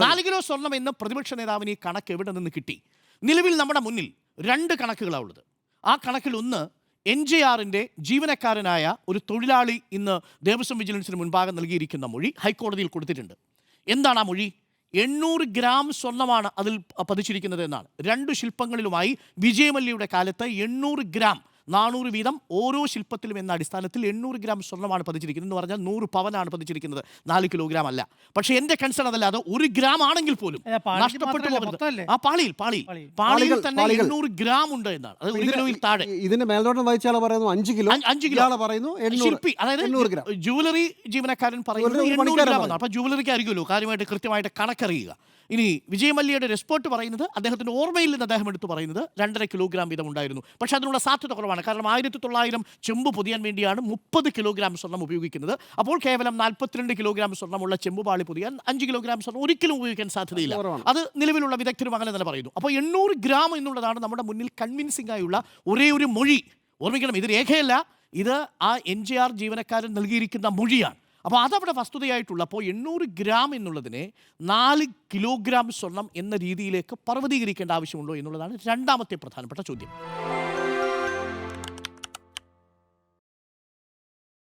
4 kilo സ്വർണം എന്ന പ്രതിപക്ഷ നേതാവിന് ഈ കണക്ക് എവിടെ നിന്ന് കിട്ടി? നിലവിൽ നമ്മുടെ മുന്നിൽ 2 കണക്കുകളാണ് ഉള്ളത്. ആ കണക്കിൽ ഒന്ന് NJRന്റെ ജീവനക്കാരനായ ഒരു തൊഴിലാളി ഇന്ന് ദേവസ്വം വിജിലൻസിന് മുൻപാകെ നൽകിയിരിക്കുന്ന മൊഴി ഹൈക്കോടതിയിൽ കൊടുത്തിട്ടുണ്ട്. എന്താണ് ആ മൊഴി? 800 ഗ്രാം സ്വർണ്ണമാണ് അതിൽ പതിച്ചിരിക്കുന്നത് എന്നാണ്. 2 ശില്പങ്ങളിലുമായി വിജയമല്യയുടെ കാലത്ത് 800 ഗ്രാം 400 വീതം ഓരോ ശില്പത്തിലും എന്ന അടിസ്ഥാനത്തിൽ 800 ഗ്രാം സ്വർണ്ണമാണ് പതിച്ചിരിക്കുന്നത്. എന്ന് പറഞ്ഞാൽ 100 പവനാണ് പതിച്ചിരിക്കുന്നത്, 4 കിലോഗ്രാം അല്ല. പക്ഷേ എൻ്റെ കൺസേൺ അതല്ലാതെ 1 ഗ്രാം ആണെങ്കിൽ പോലും നഷ്ടപ്പെട്ടു പോകുന്നത് ആ പാളിയിൽ തന്നെ 800 ഗ്രാം ഉണ്ട് എന്നാണ്. അത് 1 കിലോയിൽ താഴെ. ഇതിന്റെ മേൽനോട്ടം വായിച്ചാൽ പറയുന്നു 5 കിലോ പറയുന്നു. ശില്പി, അതായത് ജുവലറി ജീവനക്കാരൻ പറയുന്നത് 800 ഗ്രാം എന്നാണ്. അപ്പൊ ജുവലറിക്ക് അറിയുമല്ലോ കാര്യമായിട്ട് കൃത്യമായിട്ട് കണക്കറിയുക. ഇനി വിജയമല്യയുടെ റിപ്പോർട്ട് പറയുന്നത് അദ്ദേഹത്തിന്റെ ഓർമ്മയിൽ നിന്ന് അദ്ദേഹം എടുത്തു പറയുന്നത് 2.5 കിലോഗ്രാം വീതം ഉണ്ടായിരുന്നു. പക്ഷേ അതിനുള്ള സാധ്യത കുറവാണ്. കാരണം 1900 ചെമ്പ് പൊതിയാൻ വേണ്ടിയാണ് 30 കിലോഗ്രാം സ്വർണം ഉപയോഗിക്കുന്നത്. അപ്പോൾ കേവലം 42 കിലോഗ്രാം സ്വർണ്ണമുള്ള ചെമ്പുപാളി പൊതിയാൻ 5 കിലോഗ്രാം സ്വർണം ഒരിക്കലും ഉപയോഗിക്കാൻ സാധ്യതയില്ല. അത് നിലവിലുള്ള വിദഗ്ധരും അങ്ങനെ തന്നെ പറയുന്നു. അപ്പോൾ 800 ഗ്രാം എന്നുള്ളതാണ് നമ്മുടെ മുന്നിൽ കൺവിൻസിംഗ് ആയുള്ള ഒരേ ഒരു മൊഴി. ഓർമ്മിക്കണം, ഇത് രേഖയല്ല, ഇത് ആ NJR ജീവനക്കാരൻ നൽകിയിരിക്കുന്ന മൊഴിയാണ്. അപ്പോൾ അതവിടെ വസ്തുതയായിട്ടുള്ള അപ്പോൾ 800 ഗ്രാം എന്നുള്ളതിനെ 4 കിലോഗ്രാം സ്വർണം എന്ന രീതിയിലേക്ക് പർവ്വതീകരിക്കേണ്ട ആവശ്യമുണ്ടോ എന്നുള്ളതാണ് രണ്ടാമത്തെ പ്രധാനപ്പെട്ട ചോദ്യം.